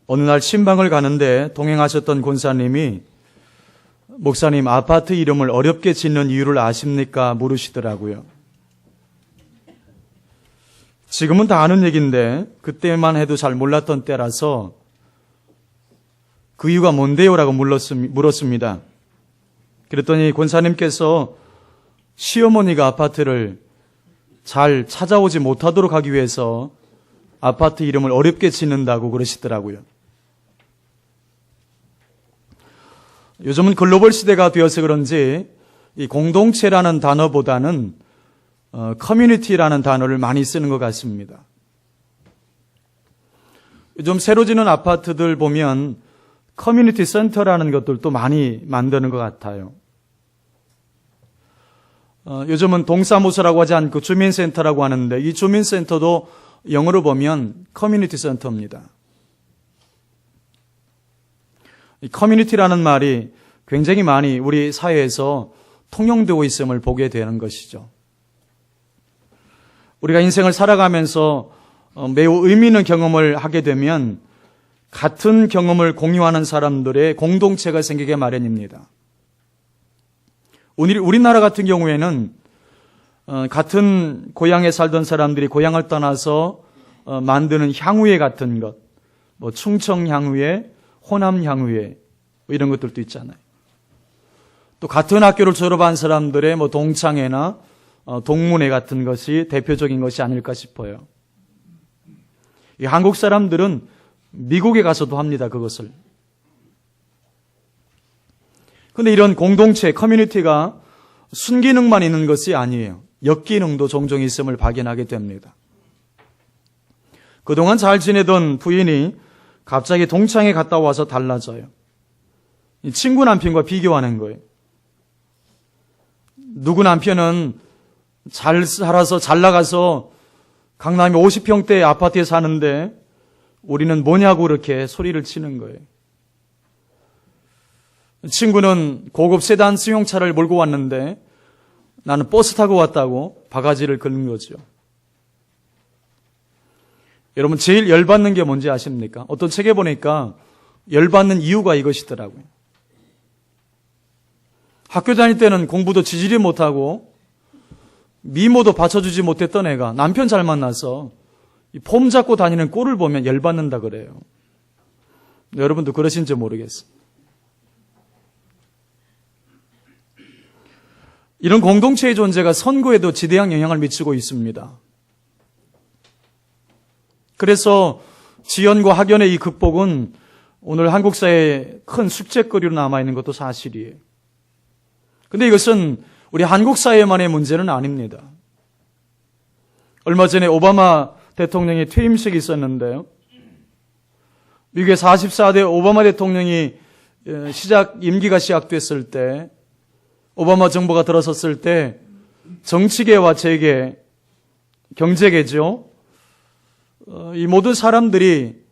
어느 날 신방을 가는데 동행하셨던 권사님이 목사님, 아파트 이름을 어렵게 짓는 이유를 아십니까? 물으시더라고요. 지금은 다 아는 얘기인데 그때만 해도 잘 몰랐던 때라서 그 이유가 뭔데요? 라고 물었습니다. 그랬더니 권사님께서 시어머니가 아파트를 잘 찾아오지 못하도록 하기 위해서 아파트 이름을 어렵게 짓는다고 그러시더라고요. 요즘은 글로벌 시대가 되어서 그런지 이 공동체라는 단어보다는 커뮤니티라는 단어를 많이 쓰는 것 같습니다. 요즘 새로 지는 아파트들 보면 커뮤니티 센터라는 것들도 많이 만드는 것 같아요. 요즘은 동사무소라고 하지 않고 주민센터라고 하는데 이 주민센터도 영어로 보면 커뮤니티 센터입니다. 이 커뮤니티라는 말이 굉장히 많이 우리 사회에서 통용되고 있음을 보게 되는 것이죠. 우리가 인생을 살아가면서 매우 의미 있는 경험을 하게 되면 같은 경험을 공유하는 사람들의 공동체가 생기게 마련입니다. 우리나라 같은 경우에는 같은 고향에 살던 사람들이 고향을 떠나서 만드는 향후회 같은 것, 뭐 충청 향후회, 호남 향후회 이런 것들도 있잖아요. 또 같은 학교를 졸업한 사람들의 뭐 동창회나 동문회 같은 것이 대표적인 것이 아닐까 싶어요. 이 한국 사람들은 미국에 가서도 합니다, 그것을. 그런데 이런 공동체, 커뮤니티가 순기능만 있는 것이 아니에요. 역기능도 종종 있음을 발견하게 됩니다. 그동안 잘 지내던 부인이 갑자기 동창회 갔다 와서 달라져요. 이 친구 남편과 비교하는 거예요. 누구 남편은 잘 살아서 잘 나가서 강남에 50평대 아파트에 사는데 우리는 뭐냐고 그렇게 소리를 치는 거예요. 친구는 고급 세단 승용차를 몰고 왔는데 나는 버스 타고 왔다고 바가지를 긁는 거죠. 여러분 제일 열받는 게 뭔지 아십니까? 어떤 책에 보니까 열받는 이유가 이것이더라고요. 학교 다닐 때는 공부도 지지리 못하고 미모도 받쳐주지 못했던 애가 남편 잘 만나서 폼 잡고 다니는 꼴을 보면 열받는다 그래요. 여러분도 그러신지 모르겠어요. 이런 공동체의 존재가 선거에도 지대한 영향을 미치고 있습니다. 그래서 지연과 학연의 이 극복은 오늘 한국 사회의 큰 숙제거리로 남아있는 것도 사실이에요. 근데 이것은 우리 한국 사회만의 문제는 아닙니다. 얼마 전에 오바마 대통령의 퇴임식이 있었는데요. 미국의 44대 오바마 대통령이 임기가 시작됐을 때 오바마 정부가 들어섰을 때 정치계와 재계, 경제계죠. 이 모든 사람들이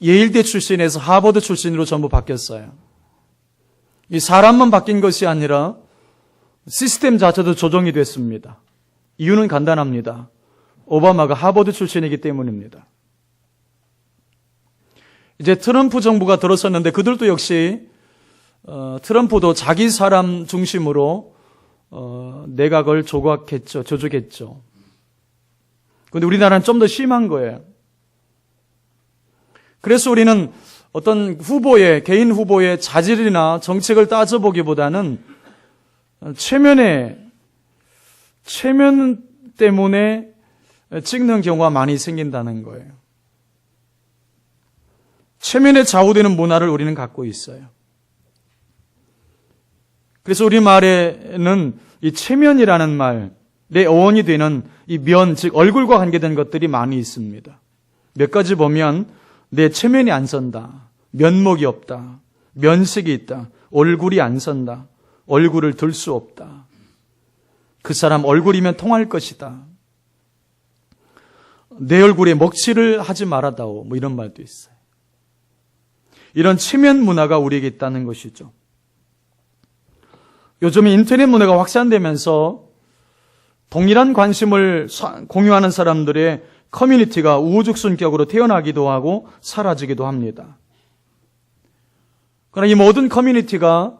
예일대 출신에서 하버드 출신으로 전부 바뀌었어요. 이 사람만 바뀐 것이 아니라 시스템 자체도 조정이 됐습니다. 이유는 간단합니다. 오바마가 하버드 출신이기 때문입니다. 이제 트럼프 정부가 들어섰는데 그들도 역시 트럼프도 자기 사람 중심으로 내각을 조주겠죠. 그런데 우리나라는 좀 더 심한 거예요. 그래서 우리는 어떤 개인 후보의 자질이나 정책을 따져보기보다는 체면 때문에 찍는 경우가 많이 생긴다는 거예요. 체면에 좌우되는 문화를 우리는 갖고 있어요. 그래서 우리말에는 이 체면이라는 말의 어원이 되는 이 면, 즉 얼굴과 관계된 것들이 많이 있습니다. 몇 가지 보면 내 체면이 안 선다, 면목이 없다, 면색이 있다, 얼굴이 안 선다, 얼굴을 들 수 없다, 그 사람 얼굴이면 통할 것이다, 내 얼굴에 먹칠을 하지 말아다오, 뭐 이런 말도 있어요. 이런 체면 문화가 우리에게 있다는 것이죠. 요즘 인터넷 문화가 확산되면서 동일한 관심을 공유하는 사람들의 커뮤니티가 우후죽순격으로 태어나기도 하고 사라지기도 합니다. 그러나 이 모든 커뮤니티가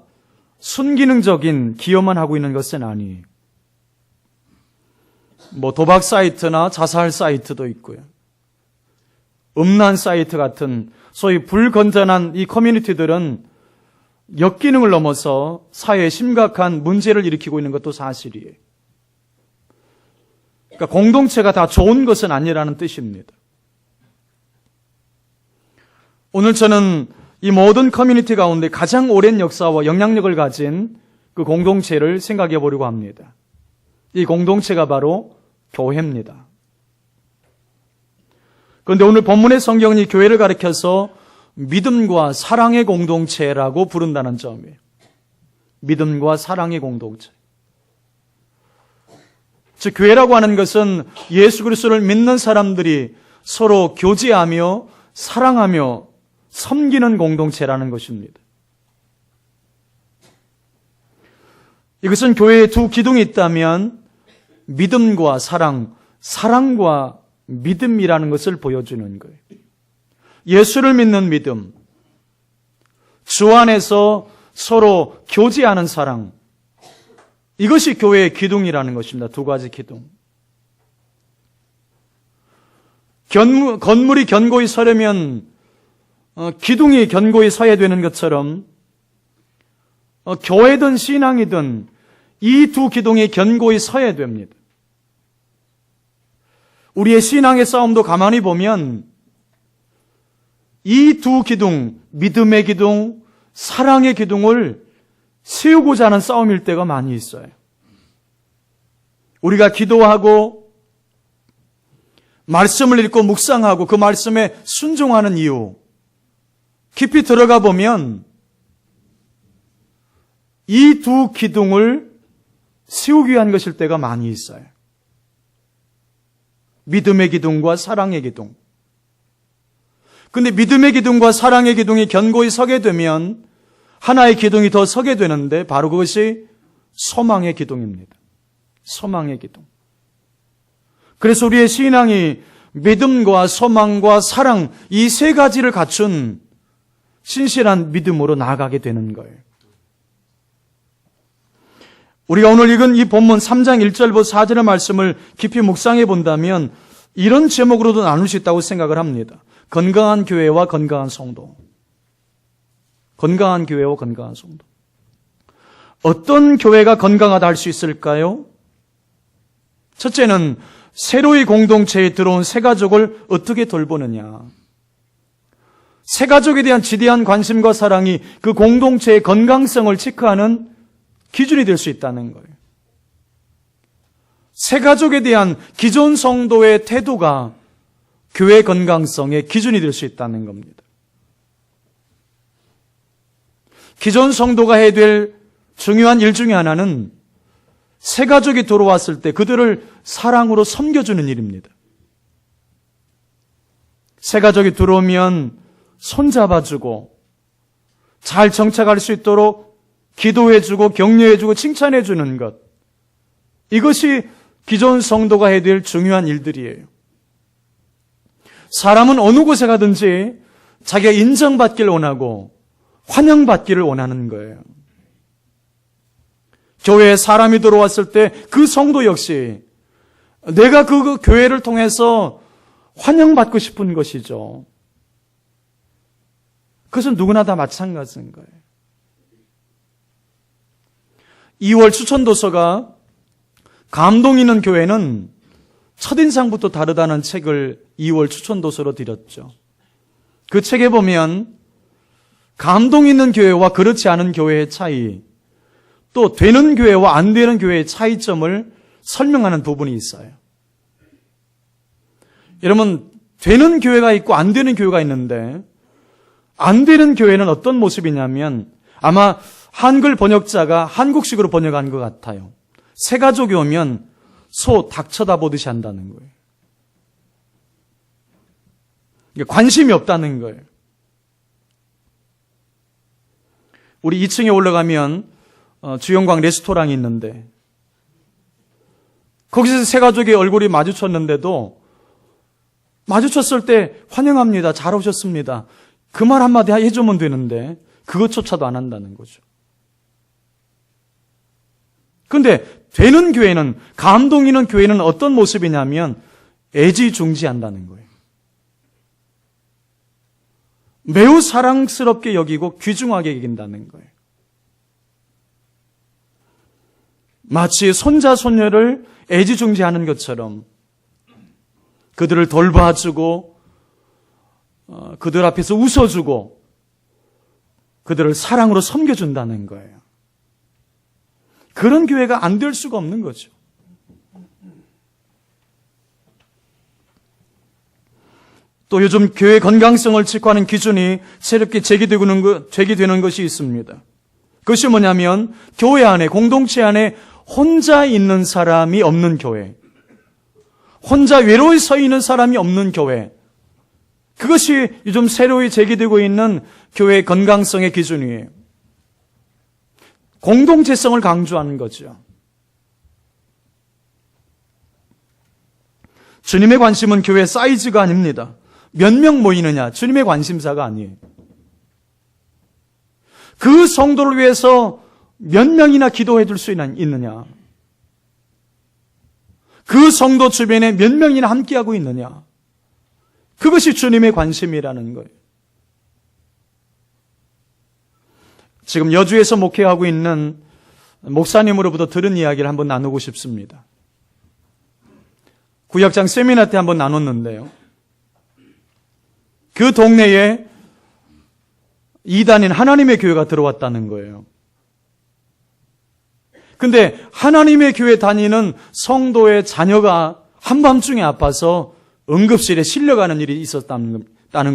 순기능적인 기여만 하고 있는 것은 아니에요. 도박 사이트나 자살 사이트도 있고요. 음란 사이트 같은 소위 불건전한 이 커뮤니티들은 역기능을 넘어서 사회에 심각한 문제를 일으키고 있는 것도 사실이에요. 그러니까 공동체가 다 좋은 것은 아니라는 뜻입니다. 오늘 저는 이 모든 커뮤니티 가운데 가장 오랜 역사와 영향력을 가진 그 공동체를 생각해 보려고 합니다. 이 공동체가 바로 교회입니다. 그런데 오늘 본문의 성경이 교회를 가리켜서 믿음과 사랑의 공동체라고 부른다는 점이에요. 믿음과 사랑의 공동체. 즉 교회라고 하는 것은 예수 그리스도를 믿는 사람들이 서로 교제하며 사랑하며 섬기는 공동체라는 것입니다. 이것은 교회에 두 기둥이 있다면 믿음과 사랑, 사랑과 믿음이라는 것을 보여주는 거예요. 예수를 믿는 믿음, 주 안에서 서로 교제하는 사랑, 이것이 교회의 기둥이라는 것입니다. 두 가지 기둥. 건물이 견고히 서려면 기둥이 견고히 서야 되는 것처럼 교회든 신앙이든 이 두 기둥이 견고히 서야 됩니다. 우리의 신앙의 싸움도 가만히 보면 이 두 기둥, 믿음의 기둥, 사랑의 기둥을 세우고자 하는 싸움일 때가 많이 있어요. 우리가 기도하고 말씀을 읽고 묵상하고 그 말씀에 순종하는 이유, 깊이 들어가 보면 이 두 기둥을 세우기 위한 것일 때가 많이 있어요. 믿음의 기둥과 사랑의 기둥. 근데 믿음의 기둥과 사랑의 기둥이 견고히 서게 되면 하나의 기둥이 더 서게 되는데 바로 그것이 소망의 기둥입니다. 소망의 기둥. 그래서 우리의 신앙이 믿음과 소망과 사랑 이 세 가지를 갖춘 신실한 믿음으로 나아가게 되는 거예요. 우리가 오늘 읽은 이 본문 3장 1절부터 4절의 말씀을 깊이 묵상해 본다면 이런 제목으로도 나눌 수 있다고 생각을 합니다. 건강한 교회와 건강한 성도. 건강한 교회와 건강한 성도. 어떤 교회가 건강하다 할 수 있을까요? 첫째는 새로이 공동체에 들어온 새 가족을 어떻게 돌보느냐. 새 가족에 대한 지대한 관심과 사랑이 그 공동체의 건강성을 체크하는 기준이 될 수 있다는 거예요. 새 가족에 대한 기존 성도의 태도가 교회 건강성의 기준이 될 수 있다는 겁니다. 기존 성도가 해야 될 중요한 일 중에 하나는 새 가족이 들어왔을 때 그들을 사랑으로 섬겨주는 일입니다. 새 가족이 들어오면 손잡아주고 잘 정착할 수 있도록 기도해주고 격려해주고 칭찬해주는 것. 이것이 기존 성도가 해야 될 중요한 일들이에요. 사람은 어느 곳에 가든지 자기가 인정받기를 원하고 환영받기를 원하는 거예요. 교회에 사람이 들어왔을 때 그 성도 역시 내가 그 교회를 통해서 환영받고 싶은 것이죠. 그것은 누구나 다 마찬가지인 거예요. 2월 추천도서가 감동 있는 교회는 첫인상부터 다르다는 책을 2월 추천도서로 드렸죠. 그 책에 보면 감동 있는 교회와 그렇지 않은 교회의 차이, 또 되는 교회와 안 되는 교회의 차이점을 설명하는 부분이 있어요. 여러분, 되는 교회가 있고 안 되는 교회가 있는데 안 되는 교회는 어떤 모습이냐면 아마 한글 번역자가 한국식으로 번역한 것 같아요. 새 가족이 오면 소, 닭 쳐다보듯이 한다는 거예요. 관심이 없다는 거예요. 우리 2층에 올라가면 주영광 레스토랑이 있는데 거기서 새 가족의 얼굴이 마주쳤는데도 마주쳤을 때 환영합니다. 잘 오셨습니다. 그 말 한마디 해주면 되는데 그것조차도 안 한다는 거죠. 그런데 되는 교회는, 감동 있는 교회는 어떤 모습이냐면 애지중지한다는 거예요. 매우 사랑스럽게 여기고 귀중하게 여긴다는 거예요. 마치 손자, 손녀를 애지중지하는 것처럼 그들을 돌봐주고 그들 앞에서 웃어주고 그들을 사랑으로 섬겨준다는 거예요. 그런 교회가 안 될 수가 없는 거죠. 또 요즘 교회 건강성을 체크하는 기준이 새롭게 제기되는 것이 있습니다. 그것이 뭐냐면 교회 안에, 공동체 안에 혼자 있는 사람이 없는 교회, 혼자 외로이 서 있는 사람이 없는 교회, 그것이 요즘 새로이 제기되고 있는 교회의 건강성의 기준이에요. 공동체성을 강조하는 거죠. 주님의 관심은 교회 사이즈가 아닙니다. 몇 명 모이느냐, 주님의 관심사가 아니에요. 그 성도를 위해서 몇 명이나 기도해 줄 수 있느냐, 그 성도 주변에 몇 명이나 함께하고 있느냐, 그것이 주님의 관심이라는 거예요. 지금 여주에서 목회하고 있는 목사님으로부터 들은 이야기를 한번 나누고 싶습니다. 구역장 세미나 때 한번 나눴는데요. 그 동네에 이단인 하나님의 교회가 들어왔다는 거예요. 근데 하나님의 교회 다니는 성도의 자녀가 한밤중에 아파서 응급실에 실려가는 일이 있었다는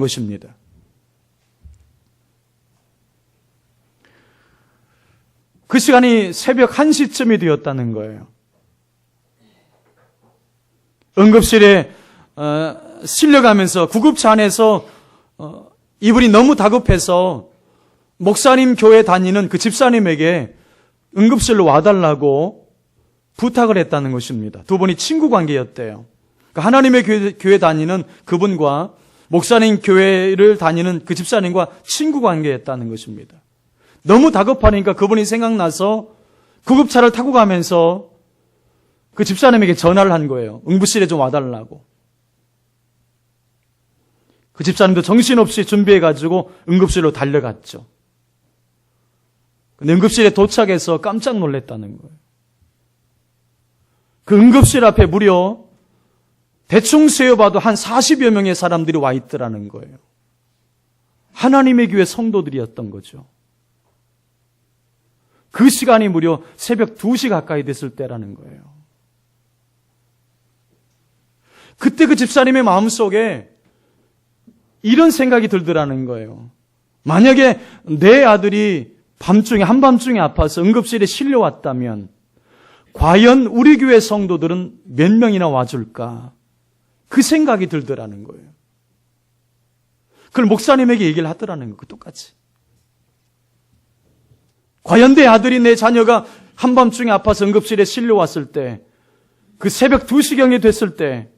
것입니다. 그 시간이 새벽 1시쯤이 되었다는 거예요. 응급실에 실려가면서 구급차 안에서 이분이 너무 다급해서 목사님 교회 다니는 그 집사님에게 응급실로 와달라고 부탁을 했다는 것입니다. 두 분이 친구 관계였대요. 그러니까 하나님의 교회 다니는 그분과 목사님 교회를 다니는 그 집사님과 친구 관계였다는 것입니다. 너무 다급하니까 그분이 생각나서 구급차를 타고 가면서 그 집사님에게 전화를 한 거예요. 응급실에 좀 와달라고. 그 집사님도 정신없이 준비해가지고 응급실로 달려갔죠. 근데 응급실에 도착해서 깜짝 놀랐다는 거예요. 그 응급실 앞에 무려 대충 세어봐도 한 40여 명의 사람들이 와 있더라는 거예요. 하나님의 교회 성도들이었던 거죠. 그 시간이 무려 새벽 2시 가까이 됐을 때라는 거예요. 그때 그 집사님의 마음속에 이런 생각이 들더라는 거예요. 만약에 내 아들이 한밤중에 아파서 응급실에 실려왔다면 과연 우리 교회 성도들은 몇 명이나 와줄까? 그 생각이 들더라는 거예요. 그걸 목사님에게 얘기를 하더라는 거예요. 똑같이. 과연 내 아들이, 내 자녀가 한밤중에 아파서 응급실에 실려왔을 때, 그 새벽 2시경이 됐을 때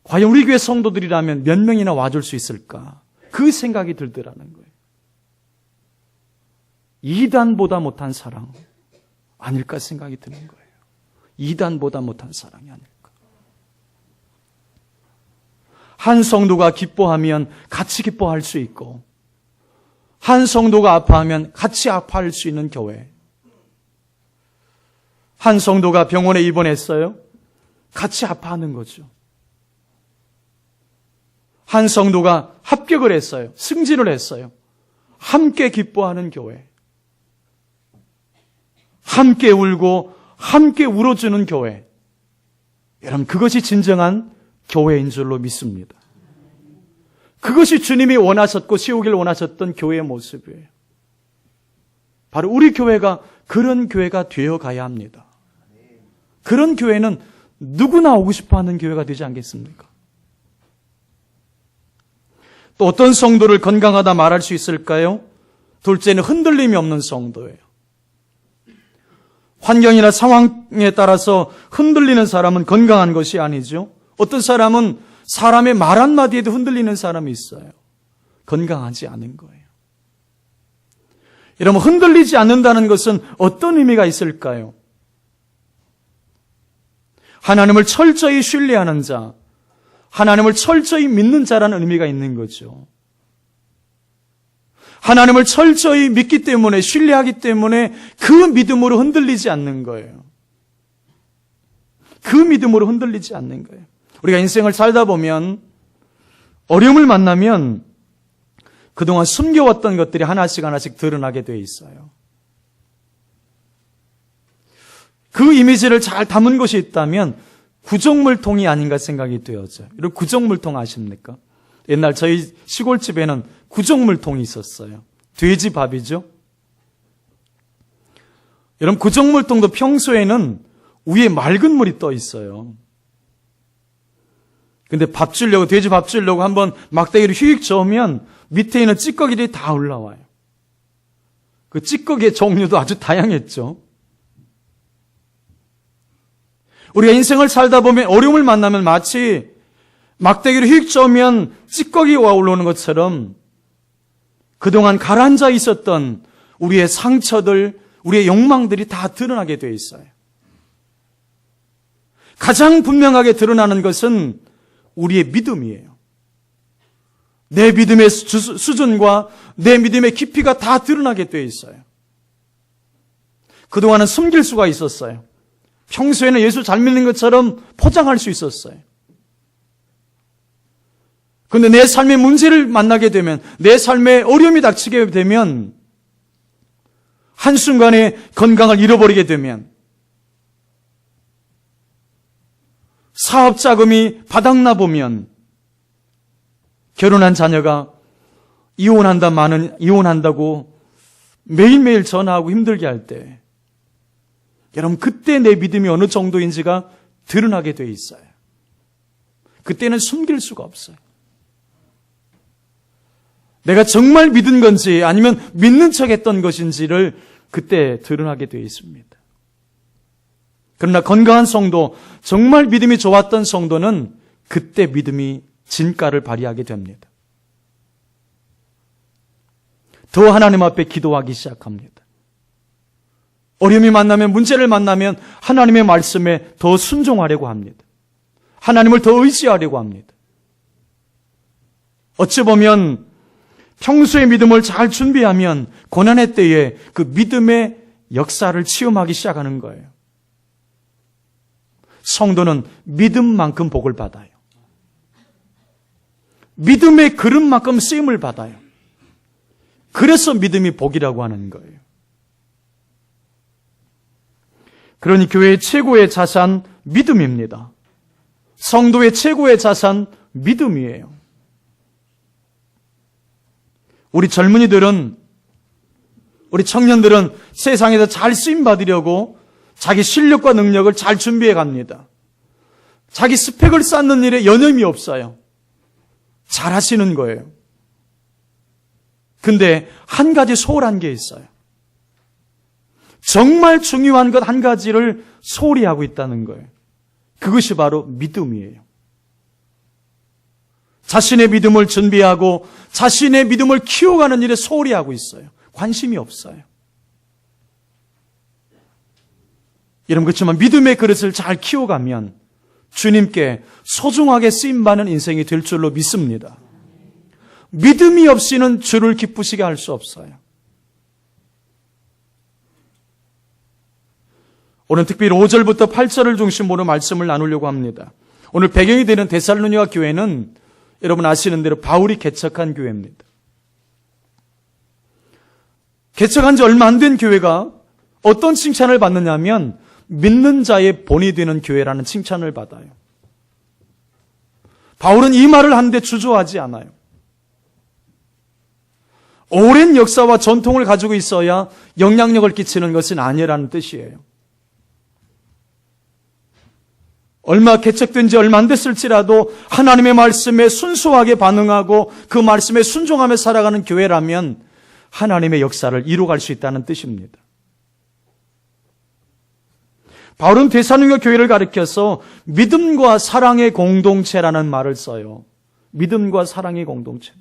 과연 우리 교회 성도들이라면 몇 명이나 와줄 수 있을까? 그 생각이 들더라는 거예요. 이단보다 못한 사랑 아닐까 생각이 드는 거예요. 이단보다 못한 사랑이 아닐까. 한 성도가 기뻐하면 같이 기뻐할 수 있고, 한 성도가 아파하면 같이 아파할 수 있는 교회. 한 성도가 병원에 입원했어요. 같이 아파하는 거죠. 한 성도가 합격을 했어요. 승진을 했어요. 함께 기뻐하는 교회. 함께 울고 함께 울어주는 교회. 여러분, 그것이 진정한 교회인 줄로 믿습니다. 그것이 주님이 원하셨고 세우길 원하셨던 교회의 모습이에요. 바로 우리 교회가 그런 교회가 되어가야 합니다. 그런 교회는 누구나 오고 싶어하는 교회가 되지 않겠습니까? 또 어떤 성도를 건강하다 말할 수 있을까요? 둘째는 흔들림이 없는 성도예요. 환경이나 상황에 따라서 흔들리는 사람은 건강한 것이 아니죠. 어떤 사람은 사람의 말 한마디에도 흔들리는 사람이 있어요. 건강하지 않은 거예요. 여러분, 흔들리지 않는다는 것은 어떤 의미가 있을까요? 하나님을 철저히 신뢰하는 자, 하나님을 철저히 믿는 자라는 의미가 있는 거죠. 하나님을 철저히 믿기 때문에, 신뢰하기 때문에 그 믿음으로 흔들리지 않는 거예요. 그 믿음으로 흔들리지 않는 거예요. 우리가 인생을 살다 보면 어려움을 만나면 그동안 숨겨왔던 것들이 하나씩 하나씩 드러나게 돼 있어요. 그 이미지를 잘 담은 것이 있다면 구정물통이 아닌가 생각이 되어져요. 여러분, 구정물통 아십니까? 옛날 저희 시골집에는 구정물통이 있었어요. 돼지밥이죠. 여러분, 구정물통도 평소에는 위에 맑은 물이 떠 있어요. 근데 밥 주려고, 돼지 밥 주려고 한번 막대기를 휙 저으면 밑에 있는 찌꺼기들이 다 올라와요. 그 찌꺼기의 종류도 아주 다양했죠. 우리가 인생을 살다 보면 어려움을 만나면 마치 막대기를 휙 저으면 찌꺼기가 올라오는 것처럼 그동안 가라앉아 있었던 우리의 상처들, 우리의 욕망들이 다 드러나게 되어 있어요. 가장 분명하게 드러나는 것은 우리의 믿음이에요. 내 믿음의 수준과 내 믿음의 깊이가 다 드러나게 되어 있어요. 그동안은 숨길 수가 있었어요. 평소에는 예수 잘 믿는 것처럼 포장할 수 있었어요. 그런데 내 삶의 문제를 만나게 되면, 내 삶에 어려움이 닥치게 되면, 한순간에 건강을 잃어버리게 되면, 사업 자금이 바닥나 보면, 결혼한 자녀가 이혼한다고 매일매일 전화하고 힘들게 할 때, 여러분, 그때 내 믿음이 어느 정도인지가 드러나게 돼 있어요. 그때는 숨길 수가 없어요. 내가 정말 믿은 건지 아니면 믿는 척 했던 것인지를 그때 드러나게 되어 있습니다. 그러나 건강한 성도, 정말 믿음이 좋았던 성도는 그때 믿음이 진가를 발휘하게 됩니다. 더 하나님 앞에 기도하기 시작합니다. 어려움이 만나면, 문제를 만나면 하나님의 말씀에 더 순종하려고 합니다. 하나님을 더 의지하려고 합니다. 어찌 보면 평소의 믿음을 잘 준비하면 고난의 때에 그 믿음의 역사를 체험하기 시작하는 거예요. 성도는 믿음만큼 복을 받아요. 믿음의 그릇만큼 쓰임을 받아요. 그래서 믿음이 복이라고 하는 거예요. 그러니 교회의 최고의 자산, 믿음입니다. 성도의 최고의 자산, 믿음이에요. 우리 젊은이들은, 우리 청년들은 세상에서 잘 쓰임받으려고 자기 실력과 능력을 잘 준비해 갑니다. 자기 스펙을 쌓는 일에 여념이 없어요. 잘 하시는 거예요. 근데 한 가지 소홀한 게 있어요. 정말 중요한 것 한 가지를 소홀히 하고 있다는 거예요. 그것이 바로 믿음이에요. 자신의 믿음을 준비하고 자신의 믿음을 키워가는 일에 소홀히 하고 있어요. 관심이 없어요. 여러분, 그렇지만 믿음의 그릇을 잘 키워가면 주님께 소중하게 쓰임받는 인생이 될 줄로 믿습니다. 믿음이 없이는 주를 기쁘시게 할 수 없어요. 오늘 특별히 5절부터 8절을 중심으로 말씀을 나누려고 합니다. 오늘 배경이 되는 데살로니가 교회는 여러분 아시는 대로 바울이 개척한 교회입니다. 개척한 지 얼마 안 된 교회가 어떤 칭찬을 받느냐면 믿는 자의 본이 되는 교회라는 칭찬을 받아요. 바울은 이 말을 하는데 주저하지 않아요. 오랜 역사와 전통을 가지고 있어야 영향력을 끼치는 것은 아니라는 뜻이에요. 얼마 개척된 지 얼마 안 됐을지라도 하나님의 말씀에 순수하게 반응하고 그 말씀에 순종하며 살아가는 교회라면 하나님의 역사를 이루어갈 수 있다는 뜻입니다. 바울은 데살로니가 교회를 가리켜서 믿음과 사랑의 공동체라는 말을 써요. 믿음과 사랑의 공동체다.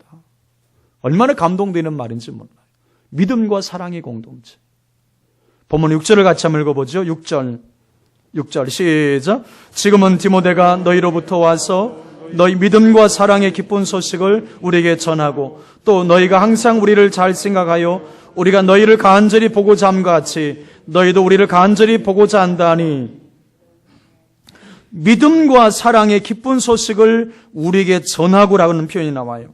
얼마나 감동되는 말인지 몰라요. 믿음과 사랑의 공동체. 본문 6절을 같이 한번 읽어보죠. 6절 시작. 지금은 디모데가 너희로부터 와서 너희 믿음과 사랑의 기쁜 소식을 우리에게 전하고 또 너희가 항상 우리를 잘 생각하여 우리가 너희를 간절히 보고자 함과 같이 너희도 우리를 간절히 보고자 한다니 믿음과 사랑의 기쁜 소식을 우리에게 전하고라는 표현이 나와요.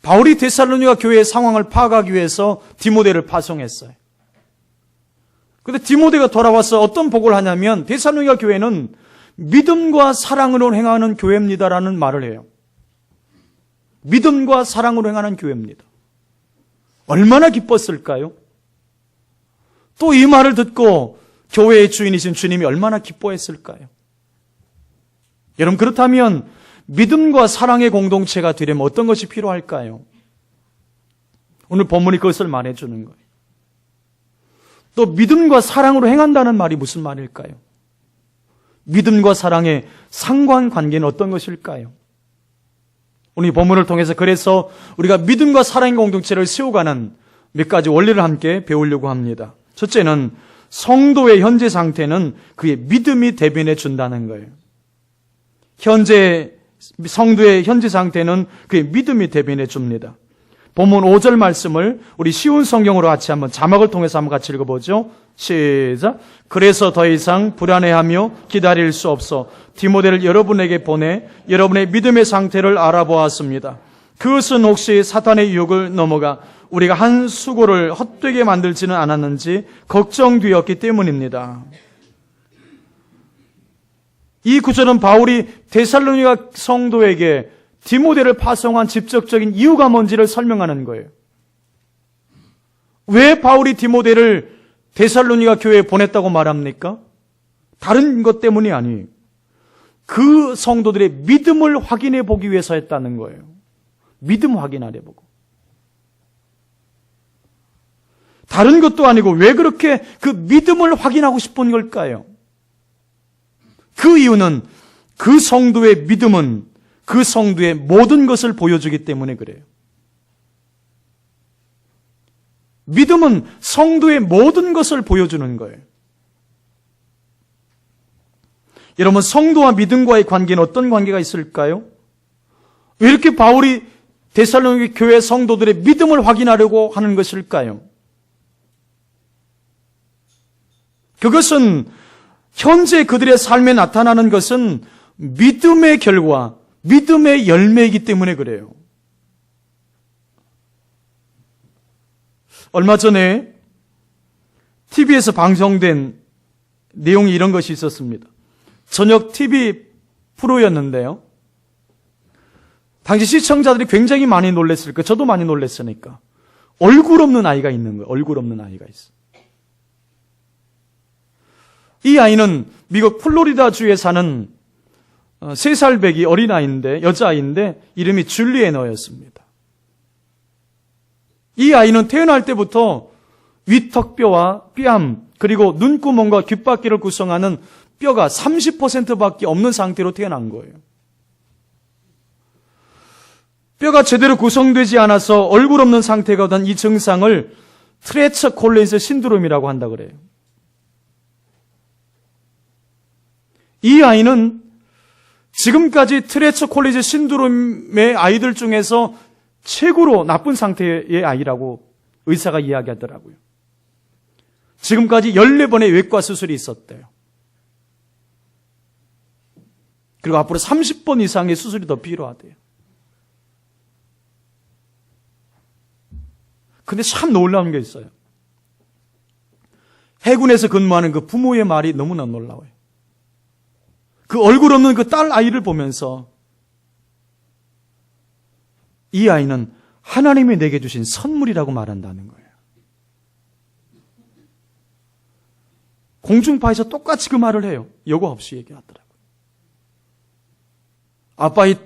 바울이 데살로니가 교회의 상황을 파악하기 위해서 디모데를 파송했어요. 그런데 디모데가 돌아와서 어떤 보고를 하냐면 데살로니가 교회는 믿음과 사랑으로 행하는 교회입니다라는 말을 해요. 믿음과 사랑으로 행하는 교회입니다. 얼마나 기뻤을까요? 또 이 말을 듣고 교회의 주인이신 주님이 얼마나 기뻐했을까요? 여러분, 그렇다면 믿음과 사랑의 공동체가 되려면 어떤 것이 필요할까요? 오늘 본문이 그것을 말해주는 거예요. 또 믿음과 사랑으로 행한다는 말이 무슨 말일까요? 믿음과 사랑의 상관관계는 어떤 것일까요? 오늘 이 본문을 통해서 그래서 우리가 믿음과 사랑의 공동체를 세워가는 몇 가지 원리를 함께 배우려고 합니다. 첫째는 성도의 현재 상태는 그의 믿음이 대변해 준다는 거예요. 성도의 현재 상태는 그의 믿음이 대변해 줍니다. 본문 5절 말씀을 우리 쉬운 성경으로 같이 한번 자막을 통해서 한번 같이 읽어보죠. 시작. 그래서 더 이상 불안해하며 기다릴 수 없어 디모데를 여러분에게 보내 여러분의 믿음의 상태를 알아보았습니다. 그것은 혹시 사탄의 유혹을 넘어가 우리가 한 수고를 헛되게 만들지는 않았는지 걱정되었기 때문입니다. 이 구절은 바울이 데살로니가 성도에게 디모데를 파송한 직접적인 이유가 뭔지를 설명하는 거예요. 왜 바울이 디모데를 데살로니가 교회에 보냈다고 말합니까? 다른 것 때문이 아니에요. 그 성도들의 믿음을 확인해 보기 위해서 했다는 거예요. 믿음 확인하려 보고. 다른 것도 아니고 왜 그렇게 그 믿음을 확인하고 싶은 걸까요? 그 이유는 그 성도의 믿음은 그 성도의 모든 것을 보여주기 때문에 그래요. 믿음은 성도의 모든 것을 보여주는 거예요. 여러분, 성도와 믿음과의 관계는 어떤 관계가 있을까요? 왜 이렇게 바울이 데살로니가 교회 성도들의 믿음을 확인하려고 하는 것일까요? 그것은 현재 그들의 삶에 나타나는 것은 믿음의 결과, 믿음의 열매이기 때문에 그래요. 얼마 전에 TV에서 방송된 내용이 이런 것이 있었습니다. 저녁 TV 프로였는데요. 당시 시청자들이 굉장히 많이 놀랐을 거예요. 저도 많이 놀랐으니까. 얼굴 없는 아이가 있는 거예요. 얼굴 없는 아이가 있어요. 이 아이는 미국 플로리다주에 사는 3살 배기 어린아이인데, 여자아이인데 이름이 줄리에너였습니다. 이 아이는 태어날 때부터 위턱뼈와 뺨 그리고 눈구멍과 귓바퀴를 구성하는 뼈가 30%밖에 없는 상태로 태어난 거예요. 뼈가 제대로 구성되지 않아서 얼굴 없는 상태가 된 이 증상을 트레처 콜린스 신드롬이라고 한다 그래요. 이 아이는 지금까지 트레처 콜린스 신드롬의 아이들 중에서 최고로 나쁜 상태의 아이라고 의사가 이야기하더라고요. 지금까지 14번의 외과 수술이 있었대요. 그리고 앞으로 30번 이상의 수술이 더 필요하대요. 근데 참 놀라운 게 있어요. 해군에서 근무하는 그 부모의 말이 너무나 놀라워요. 그 얼굴 없는 그 딸 아이를 보면서 이 아이는 하나님이 내게 주신 선물이라고 말한다는 거예요. 공중파에서 똑같이 그 말을 해요. 여과 없이 얘기하더라고요.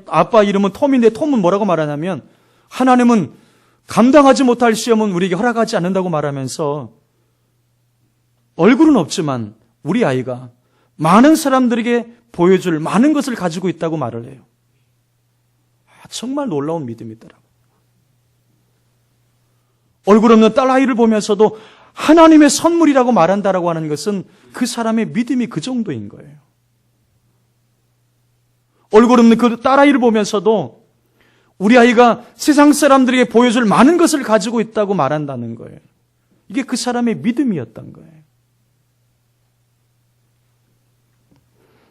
아빠 이름은 톰인데 톰은 뭐라고 말하냐면 하나님은 감당하지 못할 시험은 우리에게 허락하지 않는다고 말하면서 얼굴은 없지만 우리 아이가 많은 사람들에게 보여줄 많은 것을 가지고 있다고 말을 해요. 정말 놀라운 믿음이더라고요. 얼굴 없는 딸아이를 보면서도 하나님의 선물이라고 말한다라고 하는 것은 그 사람의 믿음이 그 정도인 거예요. 얼굴 없는 그 딸아이를 보면서도 우리 아이가 세상 사람들에게 보여줄 많은 것을 가지고 있다고 말한다는 거예요. 이게 그 사람의 믿음이었던 거예요.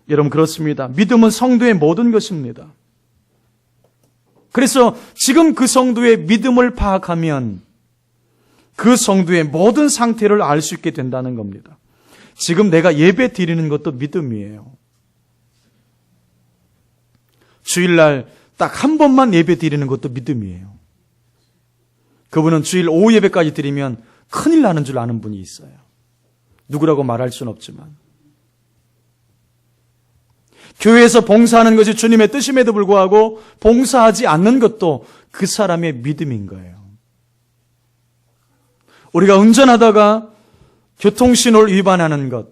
여러분, 그렇습니다. 믿음은 성도의 모든 것입니다. 그래서 지금 그 성도의 믿음을 파악하면 그 성도의 모든 상태를 알 수 있게 된다는 겁니다. 지금 내가 예배 드리는 것도 믿음이에요. 주일날 딱 한 번만 예배 드리는 것도 믿음이에요. 그분은 주일 오후 예배까지 드리면 큰일 나는 줄 아는 분이 있어요. 누구라고 말할 수는 없지만. 교회에서 봉사하는 것이 주님의 뜻임에도 불구하고 봉사하지 않는 것도 그 사람의 믿음인 거예요. 우리가 운전하다가 교통신호를 위반하는 것,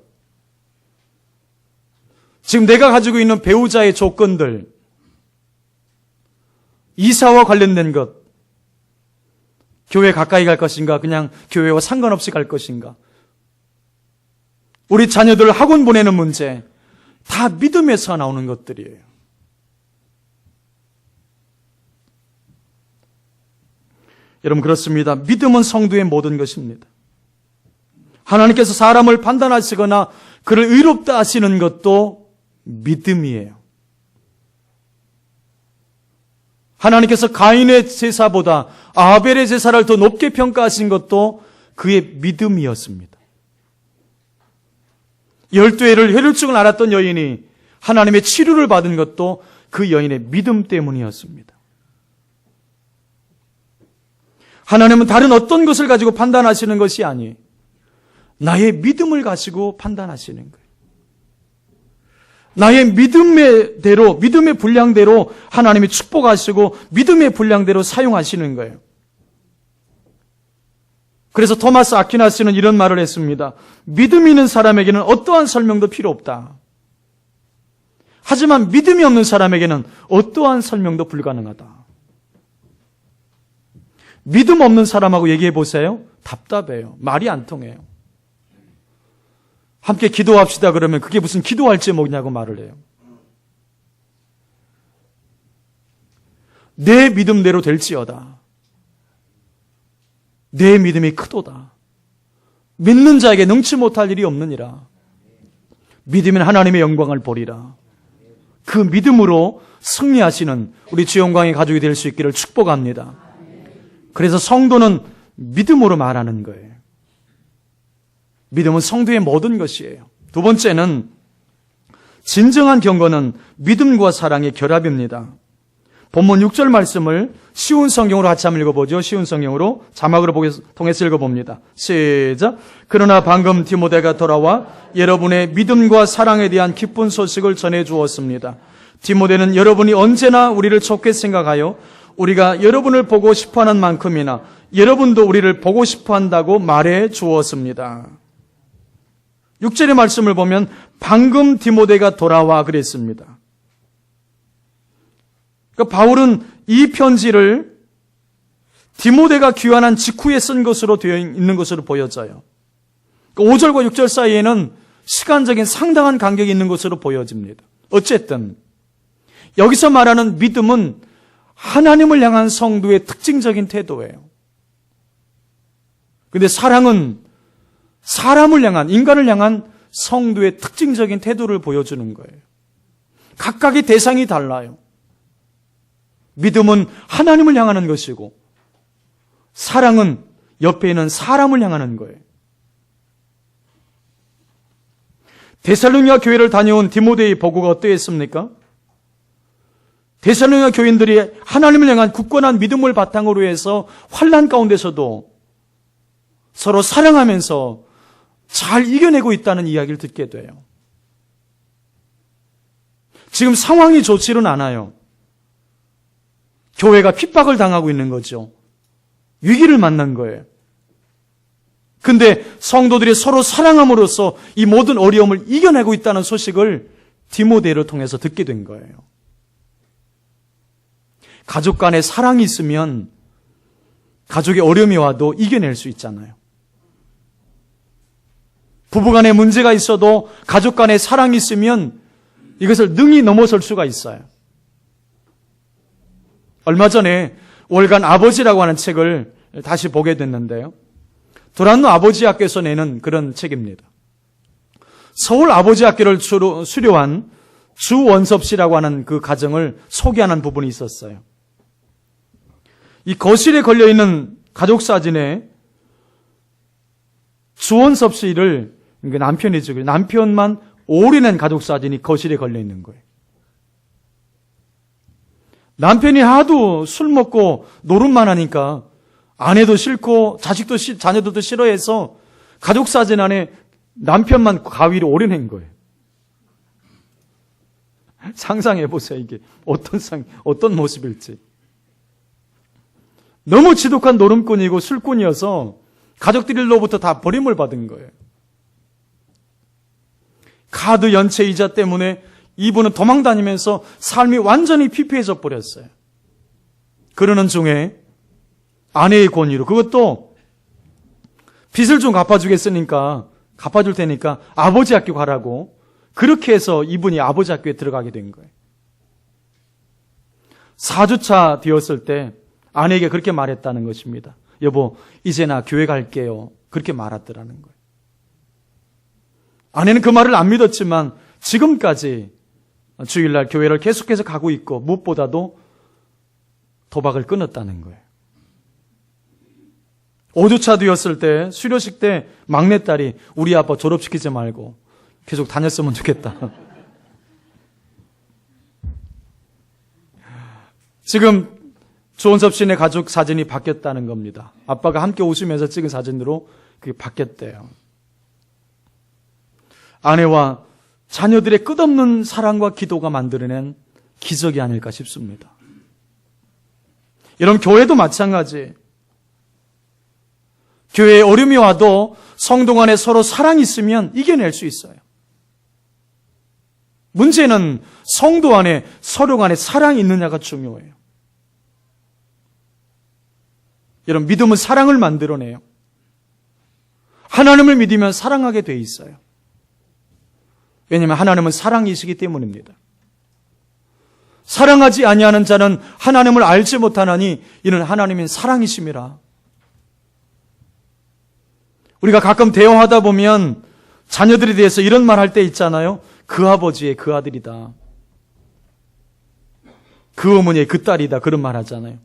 지금 내가 가지고 있는 배우자의 조건들, 이사와 관련된 것, 교회 가까이 갈 것인가, 그냥 교회와 상관없이 갈 것인가, 우리 자녀들을 학원 보내는 문제, 다 믿음에서 나오는 것들이에요. 여러분, 그렇습니다. 믿음은 성도의 모든 것입니다. 하나님께서 사람을 판단하시거나 그를 의롭다 하시는 것도 믿음이에요. 하나님께서 가인의 제사보다 아벨의 제사를 더 높게 평가하신 것도 그의 믿음이었습니다. 12해를 혈루증을 앓았던 여인이 하나님의 치료를 받은 것도 그 여인의 믿음 때문이었습니다. 하나님은 다른 어떤 것을 가지고 판단하시는 것이 아니에요. 나의 믿음을 가지고 판단하시는 거예요. 나의 믿음의 대로, 믿음의 분량대로 하나님이 축복하시고 믿음의 분량대로 사용하시는 거예요. 그래서 토마스 아퀴나스는 이런 말을 했습니다. 믿음이 있는 사람에게는 어떠한 설명도 필요 없다. 하지만 믿음이 없는 사람에게는 어떠한 설명도 불가능하다. 믿음 없는 사람하고 얘기해 보세요. 답답해요. 말이 안 통해요. 함께 기도합시다 그러면 그게 무슨 기도할 제목이냐고 말을 해요. 내 믿음대로 될지어다. 내 믿음이 크도다. 믿는 자에게 능치 못할 일이 없느니라. 믿으면 하나님의 영광을 보리라. 그 믿음으로 승리하시는 우리 주영광의 가족이 될 수 있기를 축복합니다. 그래서 성도는 믿음으로 말하는 거예요. 믿음은 성도의 모든 것이에요. 두 번째는 진정한 경건은 믿음과 사랑의 결합입니다. 본문 6절 말씀을 쉬운 성경으로 같이 한번 읽어보죠. 쉬운 성경으로 자막으로 통해서 읽어봅니다. 시작. 그러나 방금 디모데가 돌아와 여러분의 믿음과 사랑에 대한 기쁜 소식을 전해주었습니다. 디모데는 여러분이 언제나 우리를 좋게 생각하여 우리가 여러분을 보고 싶어하는 만큼이나 여러분도 우리를 보고 싶어한다고 말해 주었습니다. 6절의 말씀을 보면 방금 디모데가 돌아와 그랬습니다. 그러니까 바울은 이 편지를 디모데가 귀환한 직후에 쓴 것으로 되어 있는 것으로 보여져요. 그러니까 5절과 6절 사이에는 시간적인 상당한 간격이 있는 것으로 보여집니다. 어쨌든 여기서 말하는 믿음은 하나님을 향한 성도의 특징적인 태도예요. 그런데 사랑은 사람을 향한, 인간을 향한 성도의 특징적인 태도를 보여주는 거예요. 각각의 대상이 달라요. 믿음은 하나님을 향하는 것이고 사랑은 옆에 있는 사람을 향하는 거예요. 데살로니가 교회를 다녀온 디모데의 보고가 어떠했습니까? 데살로니가 교인들이 하나님을 향한 굳건한 믿음을 바탕으로 해서 환난 가운데서도 서로 사랑하면서 잘 이겨내고 있다는 이야기를 듣게 돼요. 지금 상황이 좋지는 않아요. 교회가 핍박을 당하고 있는 거죠. 위기를 만난 거예요. 근데 성도들이 서로 사랑함으로써 이 모든 어려움을 이겨내고 있다는 소식을 디모데를 통해서 듣게 된 거예요. 가족 간에 사랑이 있으면 가족의 어려움이 와도 이겨낼 수 있잖아요. 부부 간에 문제가 있어도 가족 간에 사랑이 있으면 이것을 능히 넘어설 수가 있어요. 얼마 전에 월간 아버지라고 하는 책을 다시 보게 됐는데요. 도란노 아버지 학교에서 내는 그런 책입니다. 서울 아버지 학교를 수료한 주원섭 씨라고 하는 그 가정을 소개하는 부분이 있었어요. 이 거실에 걸려있는 가족 사진에 주원섭 씨를, 남편이죠. 남편만 올인한 가족 사진이 거실에 걸려있는 거예요. 남편이 하도 술 먹고 노름만 하니까 아내도 싫고 자녀들도 싫어해서 가족 사진 안에 남편만 가위로 올인한 거예요. 상상해 보세요. 이게 어떤 모습일지. 너무 지독한 노름꾼이고 술꾼이어서 가족들로부터 다 버림을 받은 거예요. 카드 연체 이자 때문에 이분은 도망다니면서 삶이 완전히 피폐해져 버렸어요. 그러는 중에 아내의 권유로, 그것도 빚을 좀 갚아줄 테니까 아버지 학교 가라고, 그렇게 해서 이분이 아버지 학교에 들어가게 된 거예요. 4주차 되었을 때 아내에게 그렇게 말했다는 것입니다. 여보, 이제 나 교회 갈게요. 그렇게 말하더라는 거예요. 아내는 그 말을 안 믿었지만 지금까지 주일날 교회를 계속해서 가고 있고, 무엇보다도 도박을 끊었다는 거예요. 5주차 되었을 때 수료식 때 막내딸이 우리 아빠 졸업시키지 말고 계속 다녔으면 좋겠다. 지금 조원섭 씨네 가족 사진이 바뀌었다는 겁니다. 아빠가 함께 웃으면서 찍은 사진으로 그게 바뀌었대요. 아내와 자녀들의 끝없는 사랑과 기도가 만들어낸 기적이 아닐까 싶습니다. 여러분, 교회도 마찬가지. 교회에 어려움이 와도 성도 간에 서로 사랑이 있으면 이겨낼 수 있어요. 문제는 성도 안에 서로 간에 사랑이 있느냐가 중요해요. 여러분, 믿음은 사랑을 만들어내요. 하나님을 믿으면 사랑하게 돼 있어요. 왜냐하면 하나님은 사랑이시기 때문입니다. 사랑하지 아니하는 자는 하나님을 알지 못하나니 이는 하나님은 사랑이심이라. 우리가 가끔 대화하다 보면 자녀들에 대해서 이런 말 할 때 있잖아요. 그 아버지의 그 아들이다. 그 어머니의 그 딸이다. 그런 말 하잖아요.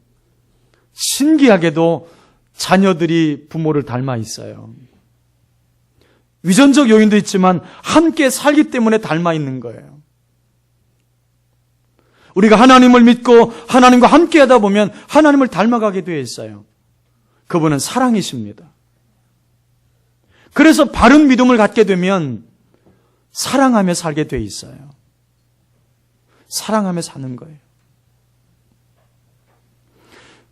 신기하게도 자녀들이 부모를 닮아 있어요. 위전적 요인도 있지만 함께 살기 때문에 닮아 있는 거예요. 우리가 하나님을 믿고 하나님과 함께 하다 보면 하나님을 닮아가게 되어 있어요. 그분은 사랑이십니다. 그래서 바른 믿음을 갖게 되면 사랑하며 살게 되어 있어요. 사랑하며 사는 거예요.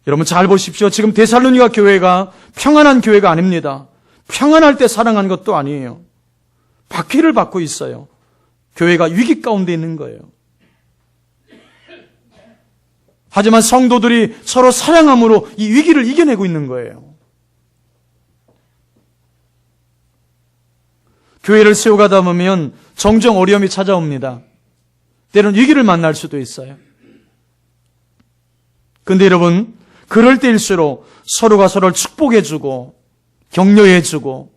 여러분 잘 보십시오. 지금 데살로니가 교회가 평안한 교회가 아닙니다. 평안할 때 사랑한 것도 아니에요. 박해를 받고 있어요. 교회가 위기 가운데 있는 거예요. 하지만 성도들이 서로 사랑함으로 이 위기를 이겨내고 있는 거예요. 교회를 세워가다 보면 종종 어려움이 찾아옵니다. 때로는 위기를 만날 수도 있어요. 그런데 여러분, 그럴 때일수록 서로가 서로를 축복해주고 격려해주고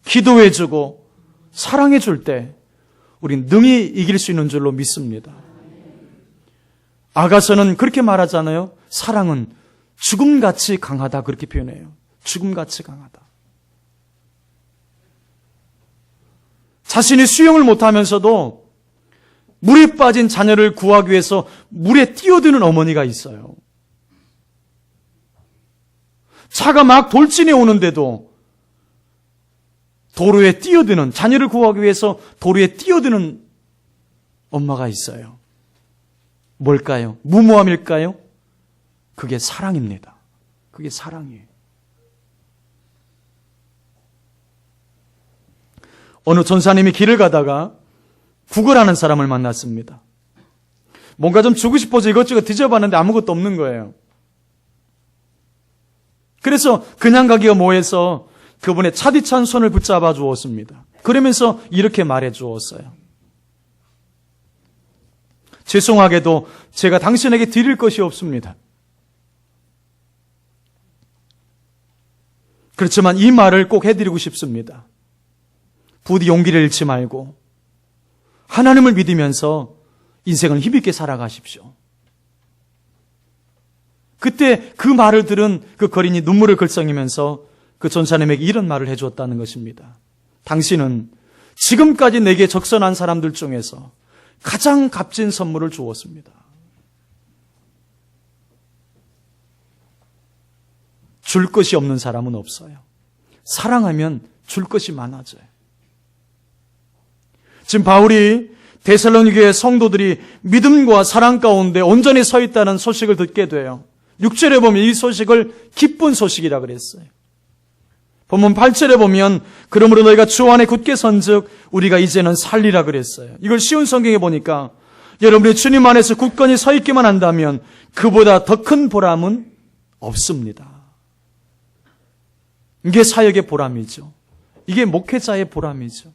기도해주고 사랑해줄 때 우린 능히 이길 수 있는 줄로 믿습니다. 아가서는 그렇게 말하잖아요. 사랑은 죽음같이 강하다, 그렇게 표현해요. 죽음같이 강하다. 자신이 수영을 못하면서도 물에 빠진 자녀를 구하기 위해서 물에 뛰어드는 어머니가 있어요. 차가 막 돌진해 오는데도 도로에 뛰어드는, 자녀를 구하기 위해서 도로에 뛰어드는 엄마가 있어요. 뭘까요? 무모함일까요? 그게 사랑입니다. 그게 사랑이에요. 어느 전사님이 길을 가다가 구걸하는 사람을 만났습니다. 뭔가 좀 주고 싶어서 이것저것 뒤져봤는데 아무것도 없는 거예요. 그래서 그냥 가기가 뭐해서 그분의 차디찬 손을 붙잡아 주었습니다. 그러면서 이렇게 말해 주었어요. 죄송하게도 제가 당신에게 드릴 것이 없습니다. 그렇지만 이 말을 꼭 해드리고 싶습니다. 부디 용기를 잃지 말고 하나님을 믿으면서 인생을 힘있게 살아가십시오. 그때 그 말을 들은 그 거린이 눈물을 글썽이면서 그 전사님에게 이런 말을 해주었다는 것입니다. 당신은 지금까지 내게 적선한 사람들 중에서 가장 값진 선물을 주었습니다. 줄 것이 없는 사람은 없어요. 사랑하면 줄 것이 많아져요. 지금 바울이 데살로니가의 성도들이 믿음과 사랑 가운데 온전히 서 있다는 소식을 듣게 돼요. 6절에 보면 이 소식을 기쁜 소식이라 그랬어요. 본문 8절에 보면 그러므로 너희가 주 안에 굳게 선즉 우리가 이제는 살리라 그랬어요. 이걸 쉬운 성경에 보니까 여러분이 주님 안에서 굳건히 서 있기만 한다면 그보다 더 큰 보람은 없습니다. 이게 사역의 보람이죠. 이게 목회자의 보람이죠.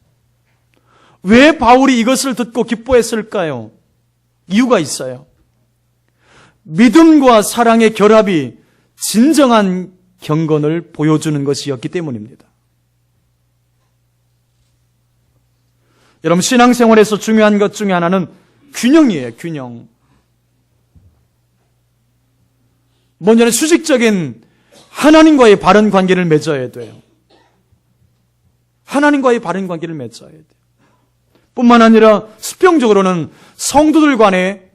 왜 바울이 이것을 듣고 기뻐했을까요? 이유가 있어요. 믿음과 사랑의 결합이 진정한 경건을 보여주는 것이었기 때문입니다. 여러분, 신앙생활에서 중요한 것 중에 하나는 균형이에요. 균형. 먼저는 수직적인 하나님과의 바른 관계를 맺어야 돼요. 하나님과의 바른 관계를 맺어야 돼요. 뿐만 아니라 수평적으로는 성도들 간에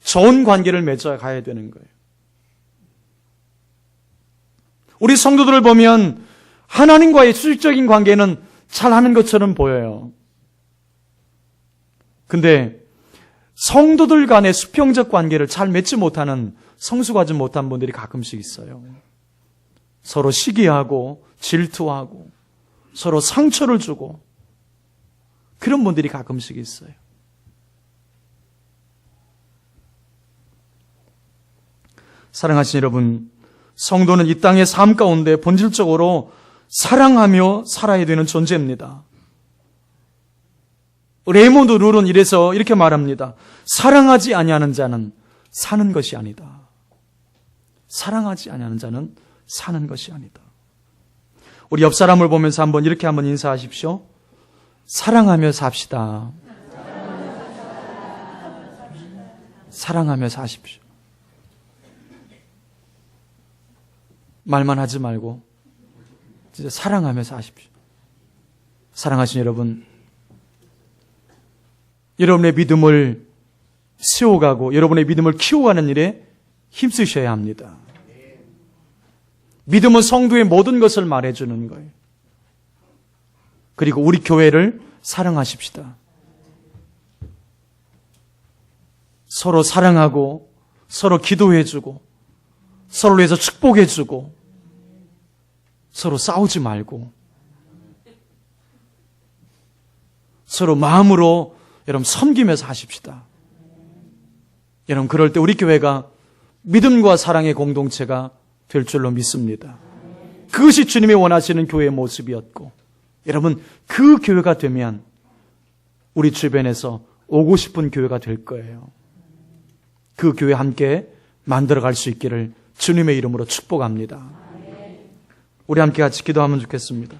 좋은 관계를 맺어 가야 되는 거예요. 우리 성도들을 보면 하나님과의 수직적인 관계는 잘하는 것처럼 보여요. 근데 성도들 간의 수평적 관계를 잘 맺지 못하는, 성숙하지 못한 분들이 가끔씩 있어요. 서로 시기하고 질투하고 서로 상처를 주고 그런 분들이 가끔씩 있어요. 사랑하신 여러분, 성도는 이 땅의 삶 가운데 본질적으로 사랑하며 살아야 되는 존재입니다. 레이몬드 룰은 이렇게 말합니다. 사랑하지 아니하는 자는 사는 것이 아니다. 사랑하지 아니하는 자는 사는 것이 아니다. 우리 옆 사람을 보면서 한번 인사하십시오. 사랑하며 삽시다. 사랑하며 사십시오. 말만 하지 말고 진짜 사랑하며 사십시오. 사랑하신 여러분, 여러분의 믿음을 세워가고 여러분의 믿음을 키워가는 일에 힘쓰셔야 합니다. 믿음은 성도의 모든 것을 말해주는 거예요. 그리고 우리 교회를 사랑하십시다. 서로 사랑하고 서로 기도해주고 서로를 위해서 축복해주고 서로 싸우지 말고 서로 마음으로 여러분 섬기면서 하십시다. 여러분, 그럴 때 우리 교회가 믿음과 사랑의 공동체가 될 줄로 믿습니다. 그것이 주님이 원하시는 교회의 모습이었고, 여러분, 그 교회가 되면 우리 주변에서 오고 싶은 교회가 될 거예요. 그 교회 함께 만들어갈 수 있기를 주님의 이름으로 축복합니다. 우리 함께 같이 기도하면 좋겠습니다.